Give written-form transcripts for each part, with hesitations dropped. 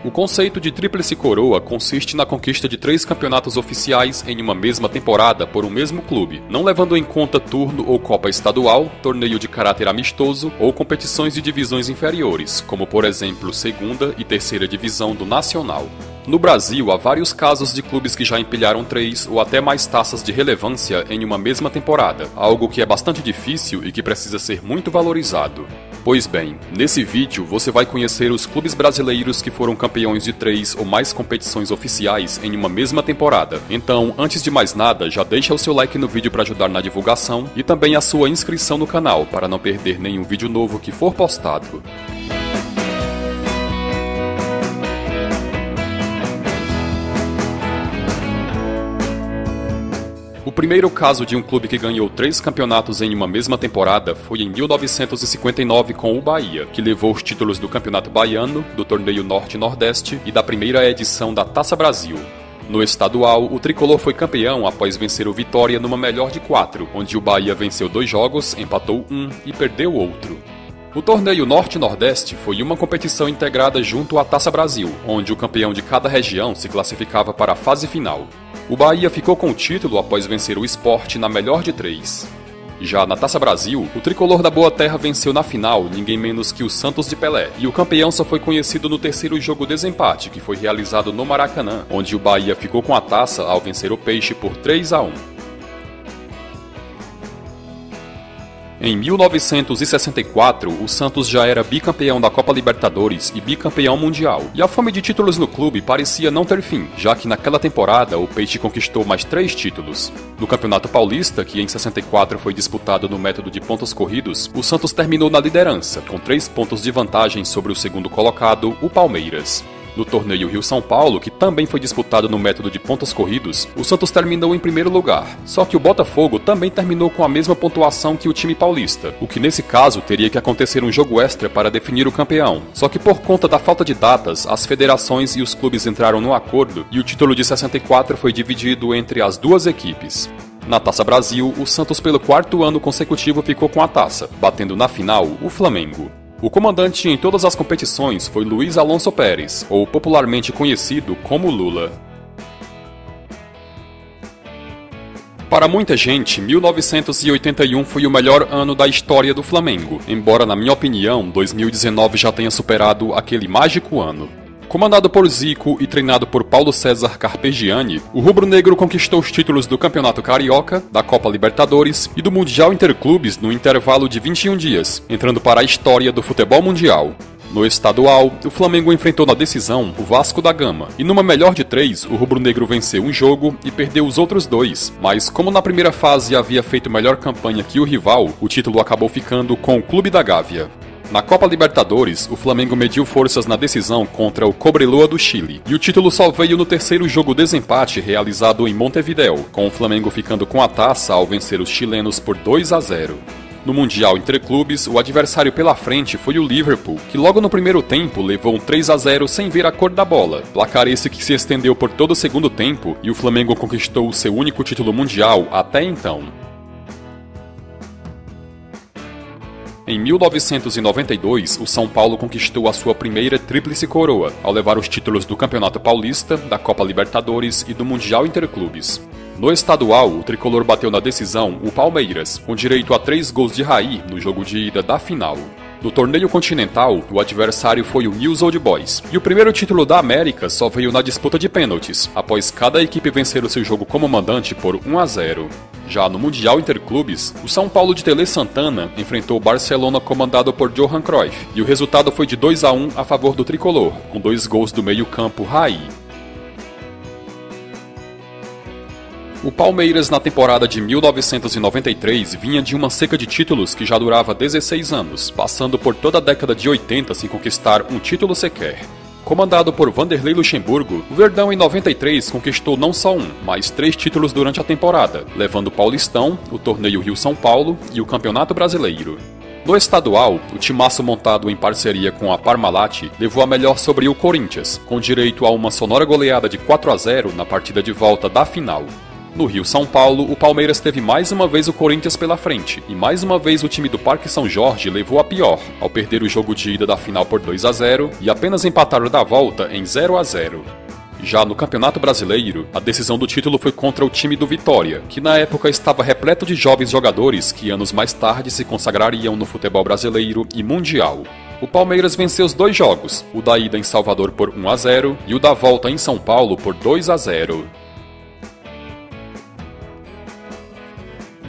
O conceito de tríplice coroa consiste na conquista de 3 campeonatos oficiais em uma mesma temporada por um mesmo clube, não levando em conta turno ou Copa Estadual, torneio de caráter amistoso ou competições de divisões inferiores, como por exemplo segunda e terceira divisão do Nacional. No Brasil, há vários casos de clubes que já empilharam 3 ou até mais taças de relevância em uma mesma temporada, algo que é bastante difícil e que precisa ser muito valorizado. Pois bem, nesse vídeo você vai conhecer os clubes brasileiros que foram campeões de 3 ou mais competições oficiais em uma mesma temporada. Então, antes de mais nada, já deixa o seu like no vídeo para ajudar na divulgação e também a sua inscrição no canal para não perder nenhum vídeo novo que for postado. O primeiro caso de um clube que ganhou 3 campeonatos em uma mesma temporada foi em 1959 com o Bahia, que levou os títulos do Campeonato Baiano, do Torneio Norte-Nordeste e da primeira edição da Taça Brasil. No estadual, o tricolor foi campeão após vencer o Vitória numa melhor de 4, onde o Bahia venceu 2 jogos, empatou 1 e perdeu outro. O torneio Norte-Nordeste foi uma competição integrada junto à Taça Brasil, onde o campeão de cada região se classificava para a fase final. O Bahia ficou com o título após vencer o Sport na melhor de 3. Já na Taça Brasil, o tricolor da Boa Terra venceu na final ninguém menos que o Santos de Pelé, e o campeão só foi conhecido no terceiro jogo desempate, que foi realizado no Maracanã, onde o Bahia ficou com a taça ao vencer o Peixe por 3-1. Em 1964, o Santos já era bicampeão da Copa Libertadores e bicampeão mundial, e a fome de títulos no clube parecia não ter fim, já que naquela temporada o Peixe conquistou mais 3 títulos. No Campeonato Paulista, que em 64 foi disputado no método de pontos corridos, o Santos terminou na liderança, com 3 pontos de vantagem sobre o segundo colocado, o Palmeiras. No torneio Rio-São Paulo, que também foi disputado no método de pontos corridos, o Santos terminou em primeiro lugar, só que o Botafogo também terminou com a mesma pontuação que o time paulista, o que nesse caso teria que acontecer um jogo extra para definir o campeão. Só que por conta da falta de datas, as federações e os clubes entraram no acordo e o título de 64 foi dividido entre as 2 equipes. Na Taça Brasil, o Santos pelo 4º ano consecutivo ficou com a taça, batendo na final o Flamengo. O comandante em todas as competições foi Luiz Alonso Pérez, ou popularmente conhecido como Lula. Para muita gente, 1981 foi o melhor ano da história do Flamengo, embora na minha opinião, 2019 já tenha superado aquele mágico ano. Comandado por Zico e treinado por Paulo César Carpegiani, o rubro-negro conquistou os títulos do Campeonato Carioca, da Copa Libertadores e do Mundial Interclubes no intervalo de 21 dias, entrando para a história do futebol mundial. No estadual, o Flamengo enfrentou na decisão o Vasco da Gama, e numa melhor de 3, o rubro-negro venceu um jogo e perdeu os outros 2, mas como na primeira fase havia feito melhor campanha que o rival, o título acabou ficando com o Clube da Gávea. Na Copa Libertadores, o Flamengo mediu forças na decisão contra o Cobreloa do Chile, e o título só veio no terceiro jogo desempate realizado em Montevidéu, com o Flamengo ficando com a taça ao vencer os chilenos por 2-0. No Mundial Interclubes, o adversário pela frente foi o Liverpool, que logo no primeiro tempo levou um 3-0 sem ver a cor da bola, placar esse que se estendeu por todo o segundo tempo e o Flamengo conquistou o seu único título mundial até então. Em 1992, o São Paulo conquistou a sua primeira tríplice coroa, ao levar os títulos do Campeonato Paulista, da Copa Libertadores e do Mundial Interclubes. No estadual, o tricolor bateu na decisão o Palmeiras, com direito a 3 gols de Raí no jogo de ida da final. No torneio continental, o adversário foi o News Old Boys, e o primeiro título da América só veio na disputa de pênaltis, após cada equipe vencer o seu jogo como mandante por 1-0. Já no Mundial Interclubes, o São Paulo de Tele Santana enfrentou o Barcelona comandado por Johan Cruyff, e o resultado foi de 2-1 a favor do tricolor, com 2 gols do meio-campo Raí. O Palmeiras, na temporada de 1993, vinha de uma seca de títulos que já durava 16 anos, passando por toda a década de 80 sem conquistar um título sequer. Comandado por Vanderlei Luxemburgo, o Verdão em 93 conquistou não só um, mas 3 títulos durante a temporada, levando o Paulistão, o Torneio Rio-São Paulo e o Campeonato Brasileiro. No estadual, o timaço montado em parceria com a Parmalat levou a melhor sobre o Corinthians, com direito a uma sonora goleada de 4-0 na partida de volta da final. No Rio-São Paulo, o Palmeiras teve mais uma vez o Corinthians pela frente, e mais uma vez o time do Parque São Jorge levou a pior, ao perder o jogo de ida da final por 2-0 e apenas empatar o da volta em 0-0. Já no Campeonato Brasileiro, a decisão do título foi contra o time do Vitória, que na época estava repleto de jovens jogadores que anos mais tarde se consagrariam no futebol brasileiro e mundial. O Palmeiras venceu os 2 jogos, o da ida em Salvador por 1-0 e o da volta em São Paulo por 2-0.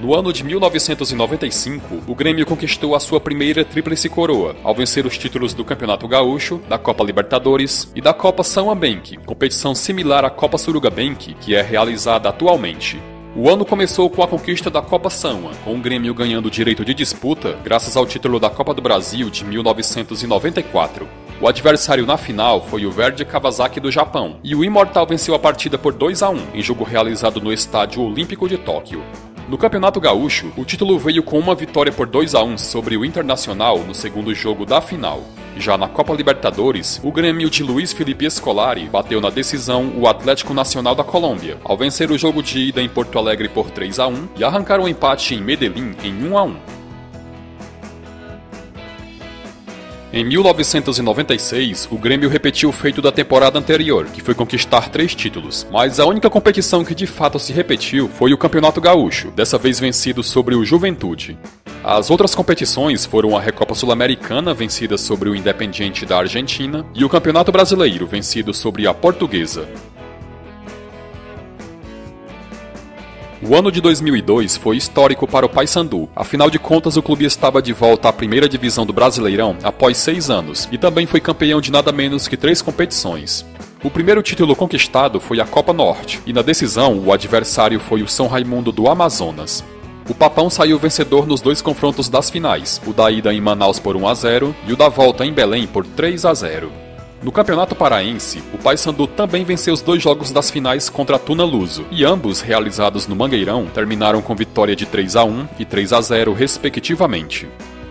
No ano de 1995, o Grêmio conquistou a sua primeira tríplice coroa, ao vencer os títulos do Campeonato Gaúcho, da Copa Libertadores e da Copa São Abenque, competição similar à Copa Suruga Benque, que é realizada atualmente. O ano começou com a conquista da Copa São, com o Grêmio ganhando o direito de disputa graças ao título da Copa do Brasil de 1994. O adversário na final foi o Verde Kawasaki do Japão, e o Imortal venceu a partida por 2-1, em jogo realizado no Estádio Olímpico de Tóquio. No Campeonato Gaúcho, o título veio com uma vitória por 2-1 sobre o Internacional no segundo jogo da final. Já na Copa Libertadores, o Grêmio de Luiz Felipe Scolari bateu na decisão o Atlético Nacional da Colômbia, ao vencer o jogo de ida em Porto Alegre por 3-1 e arrancar um empate em Medellín em 1-1. Em 1996, o Grêmio repetiu o feito da temporada anterior, que foi conquistar 3 títulos, mas a única competição que de fato se repetiu foi o Campeonato Gaúcho, dessa vez vencido sobre o Juventude. As outras competições foram a Recopa Sul-Americana, vencida sobre o Independiente da Argentina, e o Campeonato Brasileiro, vencido sobre a Portuguesa. O ano de 2002 foi histórico para o Paysandu, afinal de contas o clube estava de volta à primeira divisão do Brasileirão após 6 anos, e também foi campeão de nada menos que 3 competições. O primeiro título conquistado foi a Copa Norte, e na decisão o adversário foi o São Raimundo do Amazonas. O Papão saiu vencedor nos 2 confrontos das finais, o da ida em Manaus por 1-0 e o da volta em Belém por 3-0. No Campeonato Paraense, o Paysandu também venceu os 2 jogos das finais contra a Tuna Luso, e ambos, realizados no Mangueirão, terminaram com vitória de 3-1 e 3-0 respectivamente.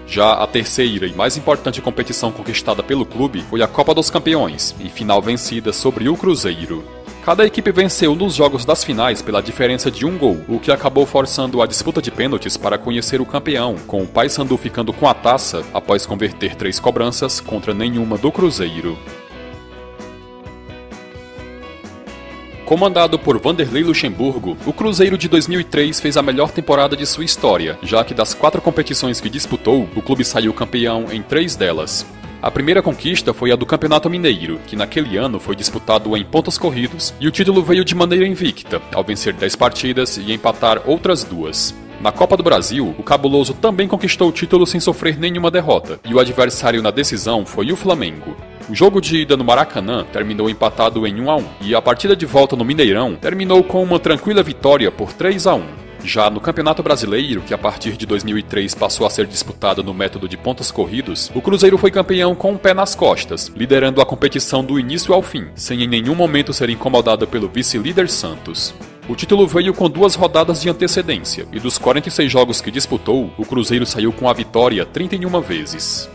Já a terceira e mais importante competição conquistada pelo clube foi a Copa dos Campeões, em final vencida sobre o Cruzeiro. Cada equipe venceu nos jogos das finais pela diferença de 1 gol, o que acabou forçando a disputa de pênaltis para conhecer o campeão, com o Paysandu ficando com a taça após converter 3 cobranças contra nenhuma do Cruzeiro. Comandado por Vanderlei Luxemburgo, o Cruzeiro de 2003 fez a melhor temporada de sua história, já que das 4 competições que disputou, o clube saiu campeão em 3 delas. A primeira conquista foi a do Campeonato Mineiro, que naquele ano foi disputado em pontos corridos, e o título veio de maneira invicta, ao vencer 10 partidas e empatar outras 2. Na Copa do Brasil, o Cabuloso também conquistou o título sem sofrer nenhuma derrota, e o adversário na decisão foi o Flamengo. O jogo de ida no Maracanã terminou empatado em 1-1, e a partida de volta no Mineirão terminou com uma tranquila vitória por 3-1. Já no Campeonato Brasileiro, que a partir de 2003 passou a ser disputado no método de pontos corridos, o Cruzeiro foi campeão com o pé nas costas, liderando a competição do início ao fim, sem em nenhum momento ser incomodado pelo vice-líder Santos. O título veio com 2 rodadas de antecedência, e dos 46 jogos que disputou, o Cruzeiro saiu com a vitória 31 vezes.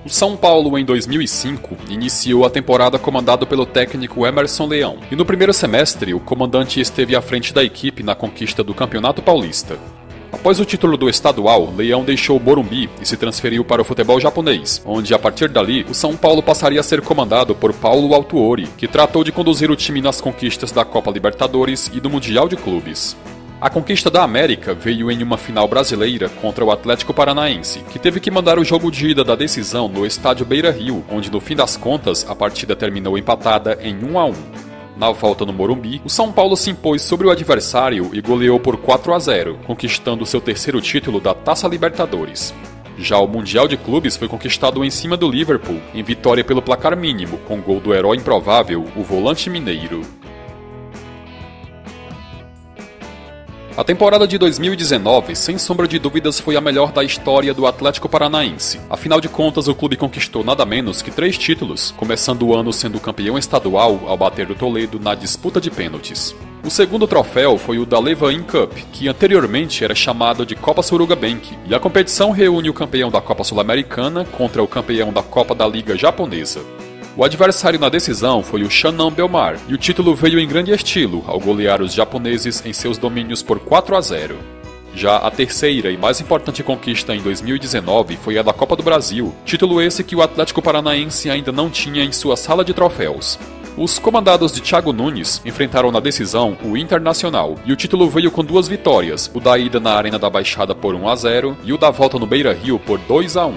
O São Paulo, em 2005, iniciou a temporada comandado pelo técnico Emerson Leão, e no primeiro semestre o comandante esteve à frente da equipe na conquista do Campeonato Paulista. Após o título do estadual, Leão deixou o Morumbi e se transferiu para o futebol japonês, onde a partir dali o São Paulo passaria a ser comandado por Paulo Autuori, que tratou de conduzir o time nas conquistas da Copa Libertadores e do Mundial de Clubes. A conquista da América veio em uma final brasileira contra o Atlético Paranaense, que teve que mandar o jogo de ida da decisão no estádio Beira-Rio, onde no fim das contas a partida terminou empatada em 1-1. Na volta no Morumbi, o São Paulo se impôs sobre o adversário e goleou por 4-0, conquistando seu terceiro título da Taça Libertadores. Já o Mundial de Clubes foi conquistado em cima do Liverpool, em vitória pelo placar mínimo, com gol do herói improvável, o volante mineiro. A temporada de 2019, sem sombra de dúvidas, foi a melhor da história do Atlético Paranaense. Afinal de contas, o clube conquistou nada menos que 3 títulos, começando o ano sendo campeão estadual ao bater o Toledo na disputa de pênaltis. O segundo troféu foi o da Levain Cup, que anteriormente era chamado de Copa Suruga Benque, e a competição reúne o campeão da Copa Sul-Americana contra o campeão da Copa da Liga Japonesa. O adversário na decisão foi o Shannon Bellmare, e o título veio em grande estilo, ao golear os japoneses em seus domínios por 4-0. Já a terceira e mais importante conquista em 2019 foi a da Copa do Brasil, título esse que o Atlético Paranaense ainda não tinha em sua sala de troféus. Os comandados de Thiago Nunes enfrentaram na decisão o Internacional, e o título veio com 2 vitórias, o da ida na Arena da Baixada por 1-0 e o da volta no Beira-Rio por 2-1.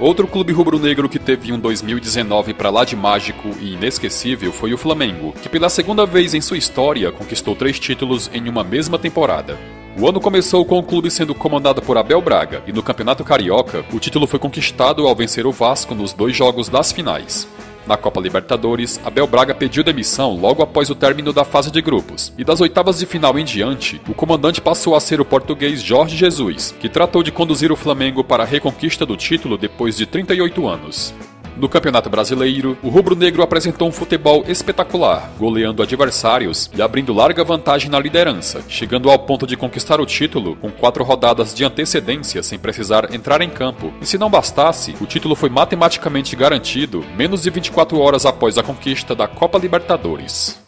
Outro clube rubro-negro que teve um 2019 pra lá de mágico e inesquecível foi o Flamengo, que pela segunda vez em sua história conquistou 3 títulos em uma mesma temporada. O ano começou com o clube sendo comandado por Abel Braga, e no Campeonato Carioca, o título foi conquistado ao vencer o Vasco nos 2 jogos das finais. Na Copa Libertadores, Abel Braga pediu demissão logo após o término da fase de grupos, e das oitavas de final em diante, o comandante passou a ser o português Jorge Jesus, que tratou de conduzir o Flamengo para a reconquista do título depois de 38 anos. No Campeonato Brasileiro, o rubro-negro apresentou um futebol espetacular, goleando adversários e abrindo larga vantagem na liderança, chegando ao ponto de conquistar o título com 4 rodadas de antecedência sem precisar entrar em campo. E se não bastasse, o título foi matematicamente garantido menos de 24 horas após a conquista da Copa Libertadores.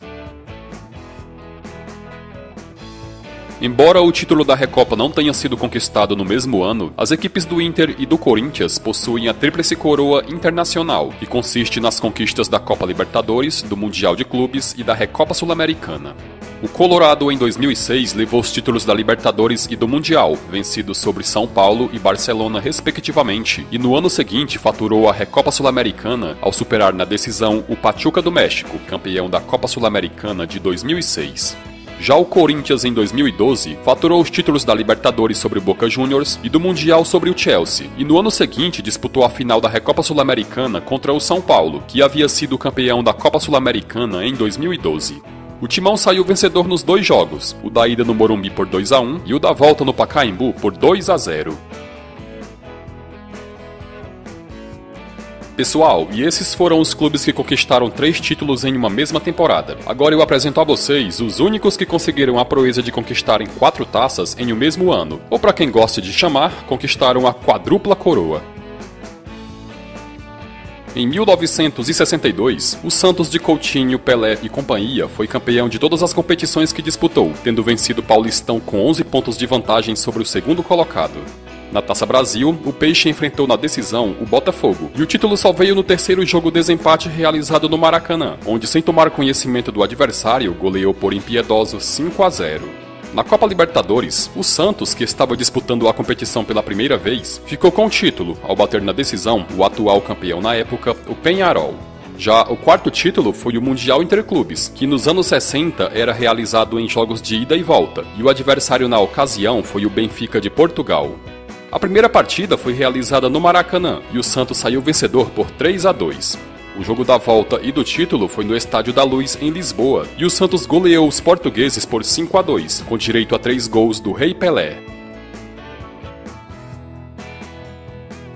Embora o título da Recopa não tenha sido conquistado no mesmo ano, as equipes do Inter e do Corinthians possuem a tríplice coroa internacional, que consiste nas conquistas da Copa Libertadores, do Mundial de Clubes e da Recopa Sul-Americana. O Colorado, em 2006, levou os títulos da Libertadores e do Mundial, vencidos sobre São Paulo e Barcelona respectivamente, e no ano seguinte faturou a Recopa Sul-Americana ao superar na decisão o Pachuca do México, campeão da Copa Sul-Americana de 2006. Já o Corinthians, em 2012, faturou os títulos da Libertadores sobre o Boca Juniors e do Mundial sobre o Chelsea, e no ano seguinte disputou a final da Recopa Sul-Americana contra o São Paulo, que havia sido campeão da Copa Sul-Americana em 2012. O Timão saiu vencedor nos 2 jogos, o da ida no Morumbi por 2-1 e o da volta no Pacaembu por 2-0. Pessoal, e esses foram os clubes que conquistaram 3 títulos em uma mesma temporada. Agora eu apresento a vocês os únicos que conseguiram a proeza de conquistarem 4 taças em um mesmo ano, ou para quem gosta de chamar, conquistaram a quadrupla coroa. Em 1962, o Santos de Coutinho, Pelé e companhia foi campeão de todas as competições que disputou, tendo vencido o Paulistão com 11 pontos de vantagem sobre o segundo colocado. Na Taça Brasil, o Peixe enfrentou na decisão o Botafogo, e o título só veio no 3º jogo desempate realizado no Maracanã, onde, sem tomar conhecimento do adversário, goleou por impiedosos 5-0. Na Copa Libertadores, o Santos, que estava disputando a competição pela primeira vez, ficou com o título, ao bater na decisão o atual campeão na época, o Peñarol. Já o 4º título foi o Mundial Interclubes, que nos anos 60 era realizado em jogos de ida e volta, e o adversário na ocasião foi o Benfica de Portugal. A primeira partida foi realizada no Maracanã e o Santos saiu vencedor por 3-2. O jogo da volta e do título foi no Estádio da Luz, em Lisboa, e o Santos goleou os portugueses por 5-2, com direito a 3 gols do Rei Pelé.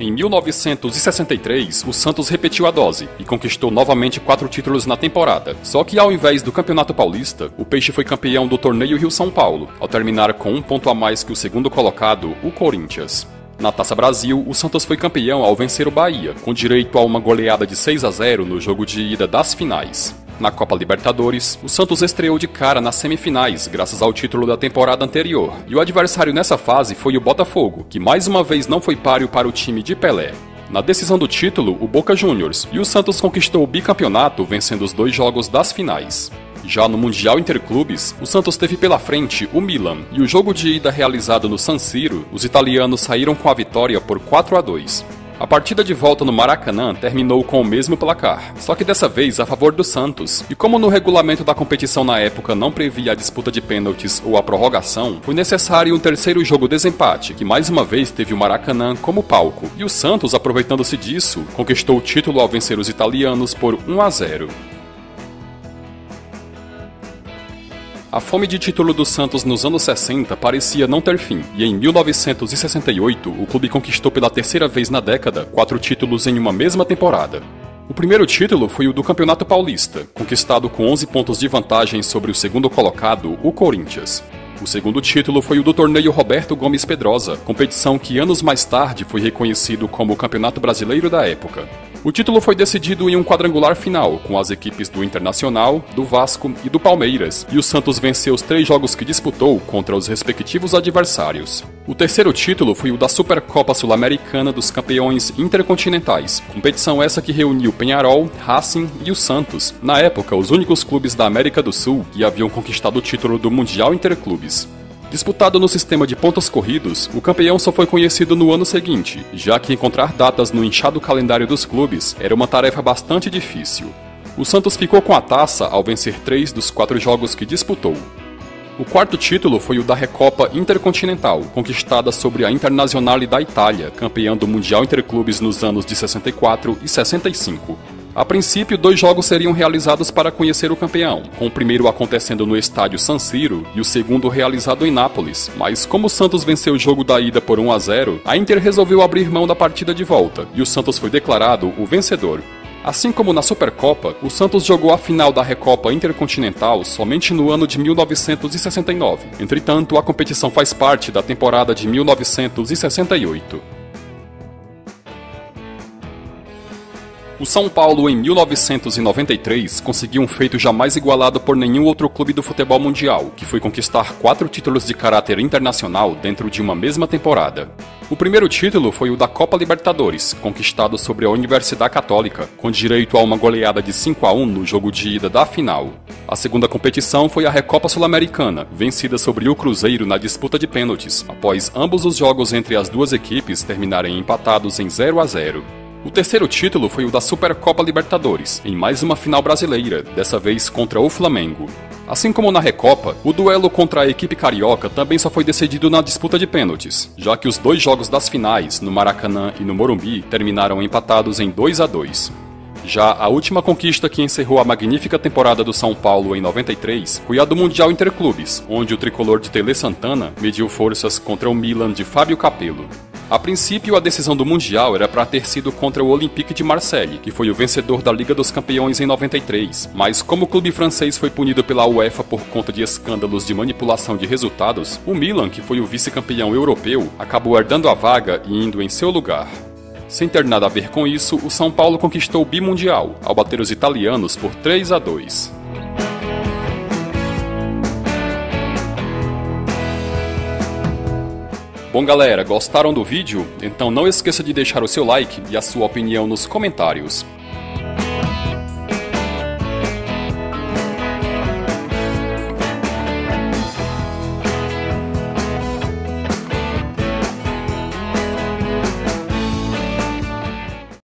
Em 1963, o Santos repetiu a dose e conquistou novamente 4 títulos na temporada. Só que ao invés do Campeonato Paulista, o Peixe foi campeão do Torneio Rio-São Paulo, ao terminar com 1 ponto a mais que o segundo colocado, o Corinthians. Na Taça Brasil, o Santos foi campeão ao vencer o Bahia, com direito a uma goleada de 6-0 no jogo de ida das finais. Na Copa Libertadores, o Santos estreou de cara nas semifinais, graças ao título da temporada anterior, e o adversário nessa fase foi o Botafogo, que mais uma vez não foi páreo para o time de Pelé. Na decisão do título, o Boca Juniors, e o Santos conquistou o bicampeonato, vencendo os 2 jogos das finais. Já no Mundial Interclubes, o Santos teve pela frente o Milan, e o jogo de ida realizado no San Siro, os italianos saíram com a vitória por 4-2. A partida de volta no Maracanã terminou com o mesmo placar, só que dessa vez a favor do Santos, e como no regulamento da competição na época não previa a disputa de pênaltis ou a prorrogação, foi necessário um 3º jogo desempate, que mais uma vez teve o Maracanã como palco, e o Santos, aproveitando-se disso, conquistou o título ao vencer os italianos por 1-0. A fome de título do Santos nos anos 60 parecia não ter fim, e em 1968 o clube conquistou pela 3ª vez na década 4 títulos em uma mesma temporada. O primeiro título foi o do Campeonato Paulista, conquistado com 11 pontos de vantagem sobre o segundo colocado, o Corinthians. O segundo título foi o do torneio Roberto Gomes Pedrosa, competição que anos mais tarde foi reconhecido como o Campeonato Brasileiro da época. O título foi decidido em um quadrangular final, com as equipes do Internacional, do Vasco e do Palmeiras, e o Santos venceu os 3 jogos que disputou contra os respectivos adversários. O terceiro título foi o da Supercopa Sul-Americana dos Campeões Intercontinentais, competição essa que reuniu Peñarol, Racing e o Santos, na época os únicos clubes da América do Sul que haviam conquistado o título do Mundial Interclubes. Disputado no sistema de pontos corridos, o campeão só foi conhecido no ano seguinte, já que encontrar datas no inchado calendário dos clubes era uma tarefa bastante difícil. O Santos ficou com a taça ao vencer 3 dos 4 jogos que disputou. O quarto título foi o da Recopa Intercontinental, conquistada sobre a Internazionale da Itália, campeã do Mundial Interclubes nos anos de 64 e 65. A princípio, 2 jogos seriam realizados para conhecer o campeão, com o primeiro acontecendo no estádio San Siro e o segundo realizado em Nápoles, mas como o Santos venceu o jogo da ida por 1-0, a Inter resolveu abrir mão da partida de volta, e o Santos foi declarado o vencedor. Assim como na Supercopa, o Santos jogou a final da Recopa Intercontinental somente no ano de 1969. Entretanto, a competição faz parte da temporada de 1968. O São Paulo, em 1993, conseguiu um feito jamais igualado por nenhum outro clube do futebol mundial, que foi conquistar 4 títulos de caráter internacional dentro de uma mesma temporada. O primeiro título foi o da Copa Libertadores, conquistado sobre a Universidade Católica, com direito a uma goleada de 5-1 no jogo de ida da final. A segunda competição foi a Recopa Sul-Americana, vencida sobre o Cruzeiro na disputa de pênaltis, após ambos os jogos entre as duas equipes terminarem empatados em 0-0. O terceiro título foi o da Supercopa Libertadores, em mais uma final brasileira, dessa vez contra o Flamengo. Assim como na Recopa, o duelo contra a equipe carioca também só foi decidido na disputa de pênaltis, já que os 2 jogos das finais, no Maracanã e no Morumbi, terminaram empatados em 2-2. Já a última conquista que encerrou a magnífica temporada do São Paulo em 93 foi a do Mundial Interclubes, onde o tricolor de Tele Santana mediu forças contra o Milan de Fábio Capello. A princípio, a decisão do Mundial era para ter sido contra o Olympique de Marseille, que foi o vencedor da Liga dos Campeões em 93, mas como o clube francês foi punido pela UEFA por conta de escândalos de manipulação de resultados, o Milan, que foi o vice-campeão europeu, acabou herdando a vaga e indo em seu lugar. Sem ter nada a ver com isso, o São Paulo conquistou o bimundial, ao bater os italianos por 3-2. Bom galera, gostaram do vídeo? Então não esqueça de deixar o seu like e a sua opinião nos comentários.